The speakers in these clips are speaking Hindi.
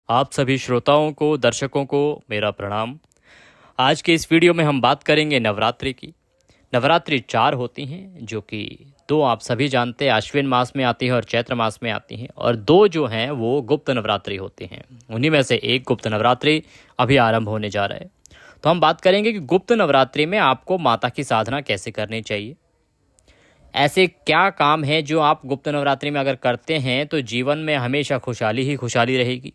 आप सभी श्रोताओं को, दर्शकों को मेरा प्रणाम। आज के इस वीडियो में हम बात करेंगे नवरात्रि की। नवरात्रि 4 होती हैं, जो कि 2 आप सभी जानते हैं आश्विन मास में आती है और चैत्र मास में आती हैं, और 2 जो हैं वो गुप्त नवरात्रि होती हैं। उन्हीं में से एक गुप्त नवरात्रि अभी आरंभ होने जा रहा है। तो हम बात करेंगे कि गुप्त नवरात्रि में आपको माता की साधना कैसे करनी चाहिए। ऐसे क्या काम है जो आप गुप्त नवरात्रि में अगर करते हैं तो जीवन में हमेशा खुशहाली ही खुशहाली रहेगी।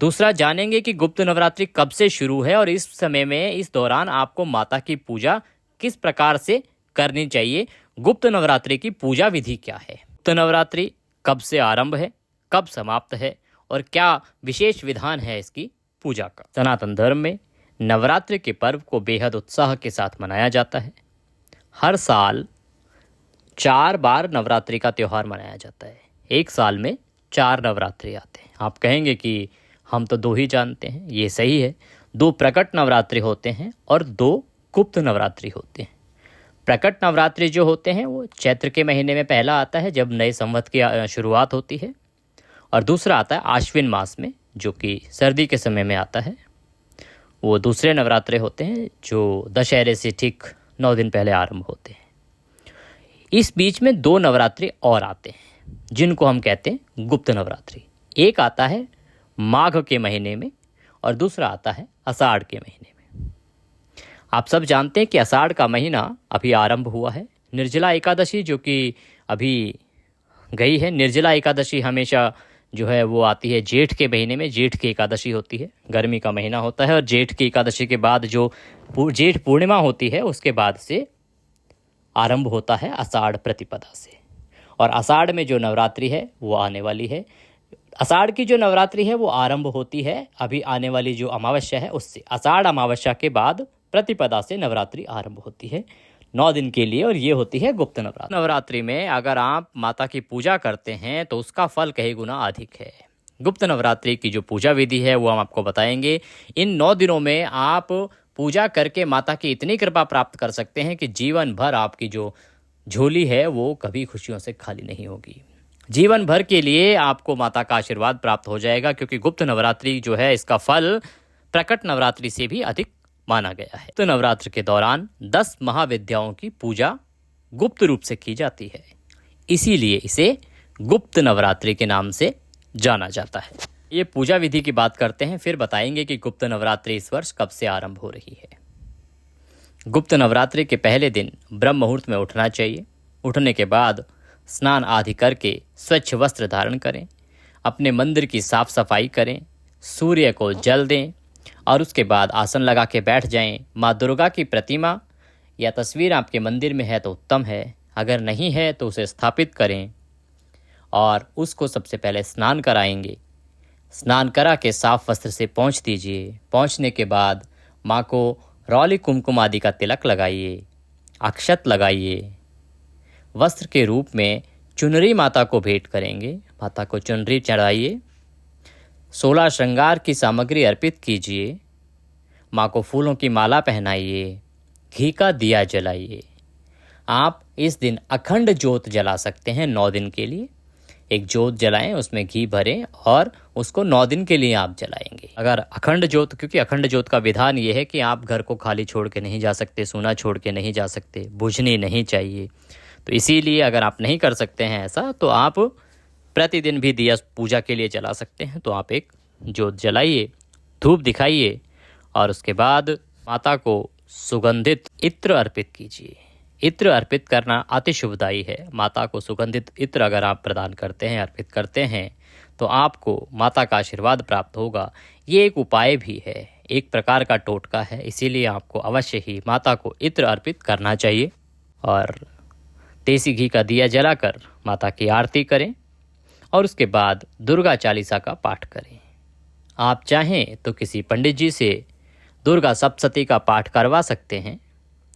दूसरा, जानेंगे कि गुप्त नवरात्रि कब से शुरू है और इस समय में इस दौरान आपको माता की पूजा किस प्रकार से करनी चाहिए। गुप्त नवरात्रि की पूजा विधि क्या है, गुप्त नवरात्रि कब से आरंभ है, कब समाप्त है और क्या विशेष विधान है इसकी पूजा का। सनातन धर्म में नवरात्रि के पर्व को बेहद उत्साह के साथ मनाया जाता है। हर साल 4 बार नवरात्रि का त्यौहार मनाया जाता है। एक साल में 4 नवरात्रि आते हैं। आप कहेंगे कि हम तो 2 ही जानते हैं। ये सही है। 2 प्रकट नवरात्रि होते हैं और 2 गुप्त नवरात्रि होते हैं। प्रकट नवरात्रि जो होते हैं वो चैत्र के महीने में पहला आता है, जब नए संवत की शुरुआत होती है, और दूसरा आता है आश्विन मास में, जो कि सर्दी के समय में आता है। वो दूसरे नवरात्रे होते हैं जो दशहरे से ठीक 9 दिन पहले आरंभ होते हैं। इस बीच में 2 नवरात्रि और आते हैं जिनको हम कहते हैं गुप्त नवरात्रि। एक आता है माघ के महीने में और दूसरा आता है आषाढ़ के महीने में। आप सब जानते हैं कि आषाढ़ का महीना अभी आरंभ हुआ है। निर्जला एकादशी जो कि अभी गई है। निर्जला एकादशी हमेशा जो है वो आती है जेठ के महीने में। जेठ की एकादशी होती है, गर्मी का महीना होता है, और जेठ की एकादशी के बाद जो जेठ पूर्णिमा होती है उसके बाद से आरंभ होता है आषाढ़ प्रतिपदा से। और आषाढ़ में जो नवरात्रि है वो आने वाली है। आषाढ़ की जो नवरात्रि है वो आरंभ होती है अभी आने वाली जो अमावस्या है उससे। आषाढ़ अमावस्या के बाद प्रतिपदा से नवरात्रि आरंभ होती है 9 दिन के लिए, और ये होती है गुप्त नवरात्रि। नवरात्रि में अगर आप माता की पूजा करते हैं तो उसका फल कई गुना अधिक है। गुप्त नवरात्रि की जो पूजा विधि है वो हम आपको बताएंगे। इन 9 दिनों में आप पूजा करके माता की इतनी कृपा प्राप्त कर सकते हैं कि जीवन भर आपकी जो झोली है वो कभी खुशियों से खाली नहीं होगी। जीवन भर के लिए आपको माता का आशीर्वाद प्राप्त हो जाएगा, क्योंकि गुप्त नवरात्रि जो है इसका फल प्रकट नवरात्रि से भी अधिक माना गया है। तो नवरात्र के दौरान 10 महाविद्याओं की पूजा गुप्त रूप से की जाती है, इसीलिए इसे गुप्त नवरात्रि के नाम से जाना जाता है। ये पूजा विधि की बात करते हैं, फिर बताएंगे कि गुप्त नवरात्रि इस वर्ष कब से आरंभ हो रही है। गुप्त नवरात्रि के पहले दिन ब्रह्म मुहूर्त में उठना चाहिए। उठने के बाद स्नान आदि करके स्वच्छ वस्त्र धारण करें, अपने मंदिर की साफ सफाई करें, सूर्य को जल दें और उसके बाद आसन लगा के बैठ जाएं। माँ दुर्गा की प्रतिमा या तस्वीर आपके मंदिर में है तो उत्तम है, अगर नहीं है तो उसे स्थापित करें और उसको सबसे पहले स्नान कराएंगे। स्नान करा के साफ वस्त्र से पोंछ दीजिए। पोंछने के बाद माँ को रौली कुमकुम आदि का तिलक लगाइए, अक्षत लगाइए। वस्त्र के रूप में चुनरी माता को भेंट करेंगे। माता को चुनरी चढ़ाइए। 16 श्रृंगार की सामग्री अर्पित कीजिए। माँ को फूलों की माला पहनाइए। घी का दिया जलाइए। आप इस दिन अखंड ज्योत जला सकते हैं 9 दिन के लिए। एक ज्योत जलाएं, उसमें घी भरें और उसको 9 दिन के लिए आप जलाएंगे। अगर अखंड ज्योत, क्योंकि अखंड ज्योत का विधान ये है कि आप घर को खाली छोड़ के नहीं जा सकते, सूना छोड़ के नहीं जा सकते, बुझनी नहीं चाहिए। तो इसीलिए अगर आप नहीं कर सकते हैं ऐसा, तो आप प्रतिदिन भी दिया पूजा के लिए जला सकते हैं। तो आप एक ज्योत जलाइए, धूप दिखाइए और उसके बाद माता को सुगंधित इत्र अर्पित कीजिए। इत्र अर्पित करना अति शुभदायी है। माता को सुगंधित इत्र अगर आप प्रदान करते हैं, अर्पित करते हैं, तो आपको माता का आशीर्वाद प्राप्त होगा। ये एक उपाय भी है, एक प्रकार का टोटका है, इसीलिए आपको अवश्य ही माता को इत्र अर्पित करना चाहिए। और देसी घी का दिया जलाकर माता की आरती करें और उसके बाद दुर्गा चालीसा का पाठ करें। आप चाहें तो किसी पंडित जी से दुर्गा सप्तशती का पाठ करवा सकते हैं।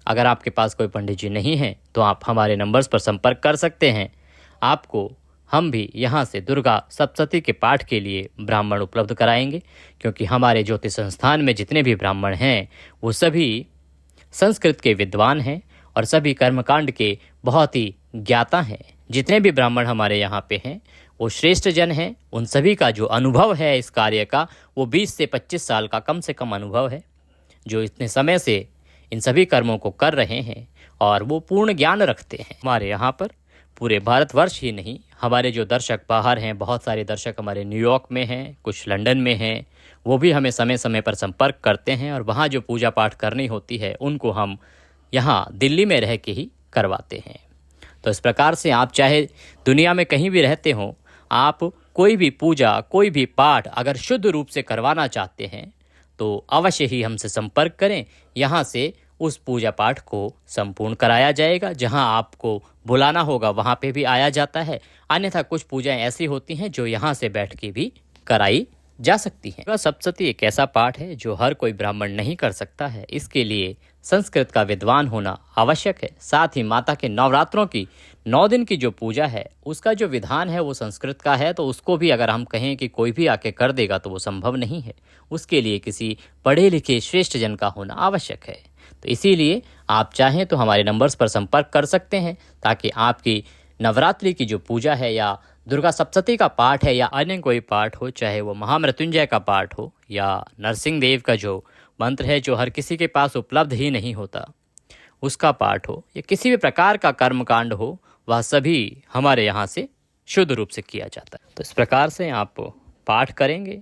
अगर आपके पास कोई पंडित जी नहीं है तो आप हमारे नंबर्स पर संपर्क कर सकते हैं। आपको हम भी यहाँ से दुर्गा सप्तशती के पाठ के लिए ब्राह्मण उपलब्ध कराएंगे, क्योंकि हमारे ज्योतिष संस्थान में जितने भी ब्राह्मण हैं वो सभी संस्कृत के विद्वान हैं और सभी कर्मकांड के बहुत ही ज्ञाता हैं। जितने भी ब्राह्मण हमारे यहाँ पे हैं वो श्रेष्ठ जन हैं, उन सभी का जो अनुभव है इस कार्य का वो 20 से 25 साल का कम से कम अनुभव है, जो इतने समय से इन सभी कर्मों को कर रहे हैं और वो पूर्ण ज्ञान रखते हैं। हमारे यहाँ पर पूरे भारतवर्ष ही नहीं, हमारे जो दर्शक बाहर हैं, बहुत सारे दर्शक हमारे न्यूयॉर्क में हैं, कुछ लंदन में हैं, वो भी हमें समय समय पर संपर्क करते हैं और वहाँ जो पूजा पाठ करनी होती है उनको हम यहाँ दिल्ली में रह के ही करवाते हैं। तो इस प्रकार से आप चाहे दुनिया में कहीं भी रहते हों, आप कोई भी पूजा, कोई भी पाठ अगर शुद्ध रूप से करवाना चाहते हैं तो अवश्य ही हमसे संपर्क करें। यहाँ से उस पूजा पाठ को संपूर्ण कराया जाएगा। जहाँ आपको बुलाना होगा वहाँ पे भी आया जाता है, अन्यथा कुछ पूजाएं ऐसी होती हैं जो यहाँ से बैठ के भी कराई जा सकती हैं। सप्तशती एक ऐसा पाठ है जो हर कोई ब्राह्मण नहीं कर सकता है, इसके लिए संस्कृत का विद्वान होना आवश्यक है। साथ ही माता के नवरात्रों की 9 दिन की जो पूजा है उसका जो विधान है वो संस्कृत का है, तो उसको भी अगर हम कहें कि कोई भी आके कर देगा तो वो संभव नहीं है। उसके लिए किसी पढ़े लिखे श्रेष्ठ जन का होना आवश्यक है। तो इसीलिए आप चाहें तो हमारे नंबर्स पर संपर्क कर सकते हैं ताकि आपकी नवरात्रि की जो पूजा है या दुर्गा सप्तशती का पाठ है या अन्य कोई पाठ हो, चाहे वो महामृत्युंजय का पाठ हो या नरसिंह देव का जो मंत्र है जो हर किसी के पास उपलब्ध ही नहीं होता उसका पाठ हो, या किसी भी प्रकार का कर्मकांड हो, वह सभी हमारे यहाँ से शुद्ध रूप से किया जाता है। तो इस प्रकार से आप पाठ करेंगे,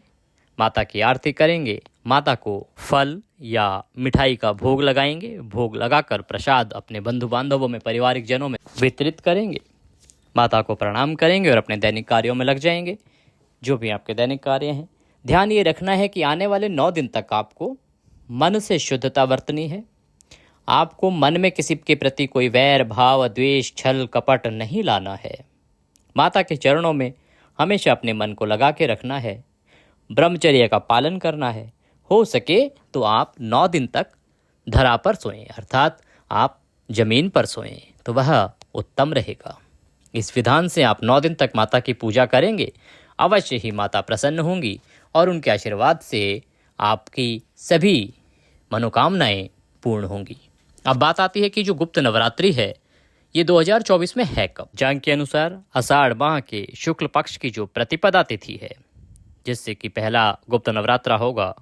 माता की आरती करेंगे, माता को फल या मिठाई का भोग लगाएंगे, भोग लगाकर प्रसाद अपने बंधु बांधवों में, पारिवारिक जनों में वितरित करेंगे, माता को प्रणाम करेंगे और अपने दैनिक कार्यों में लग जाएंगे, जो भी आपके दैनिक कार्य हैं। ध्यान ये रखना है कि आने वाले 9 दिन तक आपको मन से शुद्धता बरतनी है। आपको मन में किसी के प्रति कोई वैर भाव, द्वेष, छल कपट नहीं लाना है। माता के चरणों में हमेशा अपने मन को लगा के रखना है। ब्रह्मचर्य का पालन करना है। हो सके तो आप 9 दिन तक धरा पर सोएं, अर्थात आप जमीन पर सोएं, तो वह उत्तम रहेगा। इस विधान से आप 9 दिन तक माता की पूजा करेंगे, अवश्य ही माता प्रसन्न होंगी और उनके आशीर्वाद से आपकी सभी मनोकामनाएं पूर्ण होंगी। अब बात आती है कि जो गुप्त नवरात्रि है ये 2024 में है कब। जान के अनुसार आषाढ़ माह के शुक्ल पक्ष की जो प्रतिपदा तिथि है, जिससे कि पहला गुप्त नवरात्रा होगा,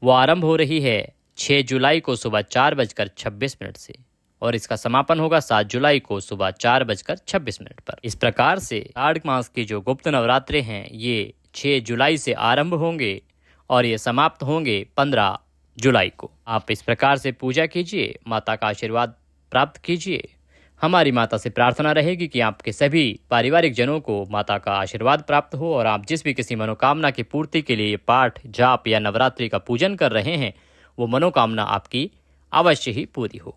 वो आरंभ हो रही है 6 जुलाई को सुबह 4:26 से और इसका समापन होगा 7 जुलाई को सुबह 4:26 पर। इस प्रकार से आषाढ़ मास की जो गुप्त नवरात्रे हैं ये 6 जुलाई से आरंभ होंगे और ये समाप्त होंगे 15 जुलाई को। आप इस प्रकार से पूजा कीजिए, माता का आशीर्वाद प्राप्त कीजिए। हमारी माता से प्रार्थना रहेगी कि आपके सभी पारिवारिक जनों को माता का आशीर्वाद प्राप्त हो और आप जिस भी किसी मनोकामना की पूर्ति के लिए पाठ, जाप या नवरात्रि का पूजन कर रहे हैं वो मनोकामना आपकी अवश्य ही पूरी हो।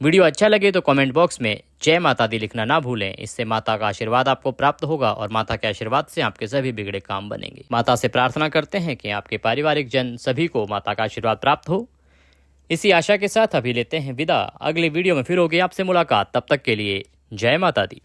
वीडियो अच्छा लगे तो कमेंट बॉक्स में जय माता दी लिखना ना भूलें। इससे माता का आशीर्वाद आपको प्राप्त होगा और माता के आशीर्वाद से आपके सभी बिगड़े काम बनेंगे। माता से प्रार्थना करते हैं कि आपके पारिवारिक जन सभी को माता का आशीर्वाद प्राप्त हो। इसी आशा के साथ अभी लेते हैं विदा। अगले वीडियो में फिर होगी आपसे मुलाकात। तब तक के लिए जय माता दी।